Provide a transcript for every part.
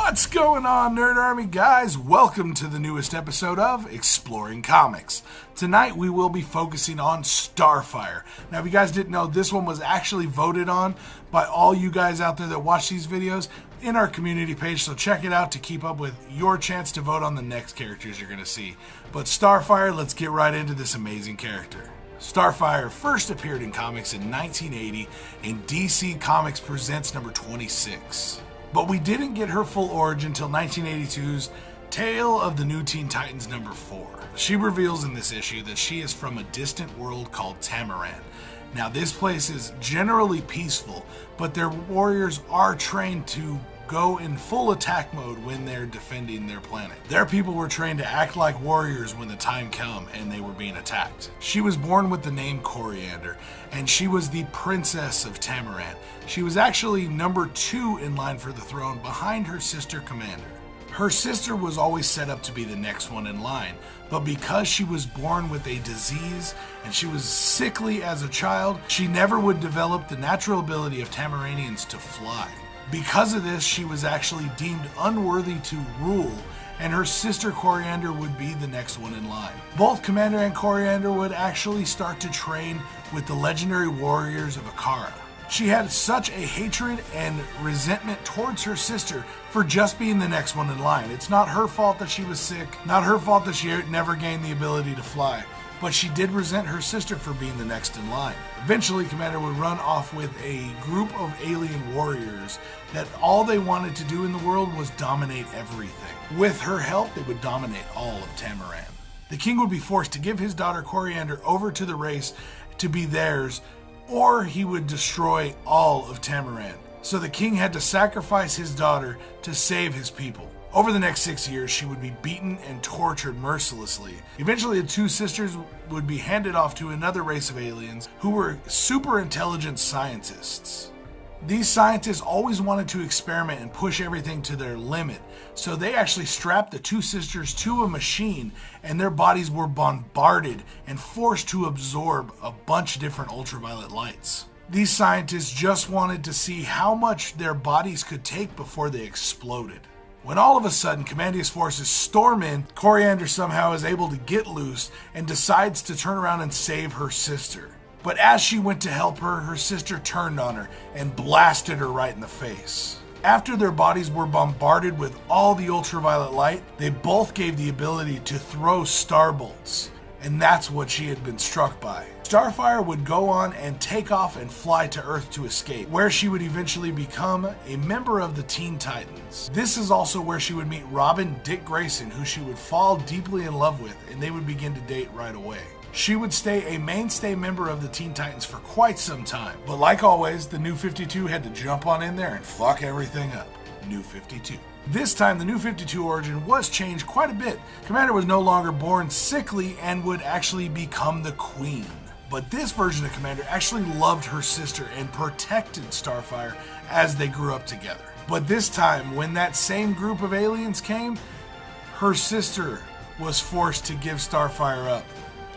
What's going on, Nerd Army guys? Welcome to the newest episode of Exploring Comics. Tonight we will be focusing on Starfire. Now, if you guys didn't know, this one was actually voted on by all you guys out there that watch these videos in our community page, so check it out to keep up with your chance to vote on the next characters you're going to see. But Starfire, let's get right into this amazing character. Starfire first appeared in comics in 1980 in DC Comics Presents number 26. But we didn't get her full origin until 1982's Tale of the New Teen Titans number 4. She reveals in this issue that she is from a distant world called Tamaran. Now, this place is generally peaceful, but their warriors are trained to go in full attack mode when they're defending their planet. Their people were trained to act like warriors when the time came and they were being attacked. She was born with the name Coriander, and she was the princess of Tamaran. She was actually number 2 in line for the throne behind her sister Commander. Her sister was always set up to be the next one in line, but because she was born with a disease and she was sickly as a child, she never would develop the natural ability of Tamaranians to fly. Because of this, she was actually deemed unworthy to rule, and her sister Coriander would be the next one in line. Both Commander and Coriander would actually start to train with the legendary warriors of Akara. She had such a hatred and resentment towards her sister for just being the next one in line. It's not her fault that she was sick, not her fault that she never gained the ability to fly, but she did resent her sister for being the next in line. Eventually, Commander would run off with a group of alien warriors that all they wanted to do in the world was dominate everything. With her help, they would dominate all of Tamaran. The king would be forced to give his daughter Coriander over to the race to be theirs, or he would destroy all of Tamaran. So the king had to sacrifice his daughter to save his people. Over the next 6 years, she would be beaten and tortured mercilessly. Eventually, the two sisters would be handed off to another race of aliens who were super intelligent scientists. These scientists always wanted to experiment and push everything to their limit, so they actually strapped the two sisters to a machine, and their bodies were bombarded and forced to absorb a bunch of different ultraviolet lights. These scientists just wanted to see how much their bodies could take before they exploded. When all of a sudden Commandia's forces storm in, Coriander somehow is able to get loose and decides to turn around and save her sister. But as she went to help her, her sister turned on her and blasted her right in the face. After their bodies were bombarded with all the ultraviolet light, they both gave the ability to throw star bolts, and that's what she had been struck by. Starfire would go on and take off and fly to Earth to escape, where she would eventually become a member of the Teen Titans. This is also where she would meet Robin Dick Grayson, who she would fall deeply in love with, and they would begin to date right away. She would stay a mainstay member of the Teen Titans for quite some time, but like always, the New 52 had to jump on in there and fuck everything up. New 52. This time, the New 52 origin was changed quite a bit. Commander was no longer born sickly and would actually become the Queen. But this version of Commander actually loved her sister and protected Starfire as they grew up together. But this time, when that same group of aliens came, her sister was forced to give Starfire up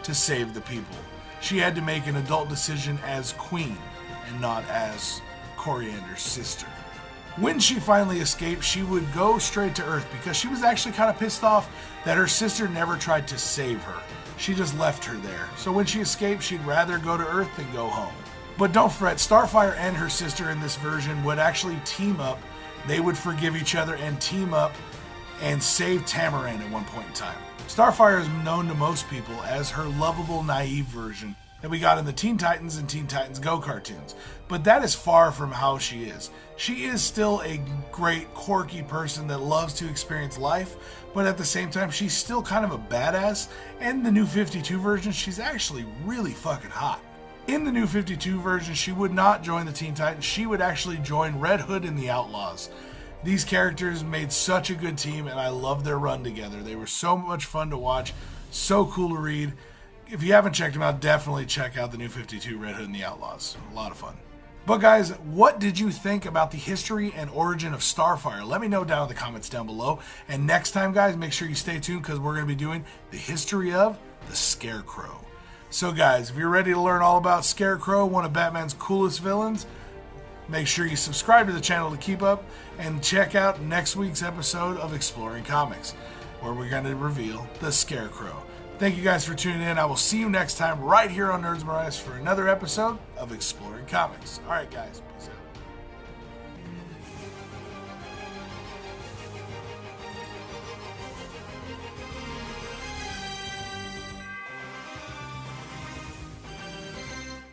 to save the people. She had to make an adult decision as Queen and not as Coriander's sister. When she finally escaped, she would go straight to Earth because she was actually kind of pissed off that her sister never tried to save her. She just left her there. So when she escaped, she'd rather go to Earth than go home. But don't fret, Starfire and her sister in this version would actually team up. They would forgive each other and team up and save Tamaran at one point in time. Starfire is known to most people as her lovable, naive version that we got in the Teen Titans and Teen Titans Go cartoons. But that is far from how she is. She is still a great, quirky person that loves to experience life, but at the same time, she's still kind of a badass. And the New 52 version, she's actually really fucking hot. In the New 52 version, she would not join the Teen Titans. She would actually join Red Hood and the Outlaws. These characters made such a good team, and I love their run together. They were so much fun to watch, so cool to read. If you haven't checked them out, definitely check out the New 52 Red Hood and the Outlaws. A lot of fun. But guys, what did you think about the history and origin of Starfire? Let me know down in the comments down below. And next time, guys, make sure you stay tuned because we're going to be doing the history of the Scarecrow. So guys, if you're ready to learn all about Scarecrow, one of Batman's coolest villains, Make sure you subscribe to the channel to keep up, and check out next week's episode of Exploring Comics, where we're going to reveal the Scarecrow. Thank you guys for tuning in. I will see you next time right here on Nerds Marias for another episode of Exploring Comics. All right, guys. Peace out.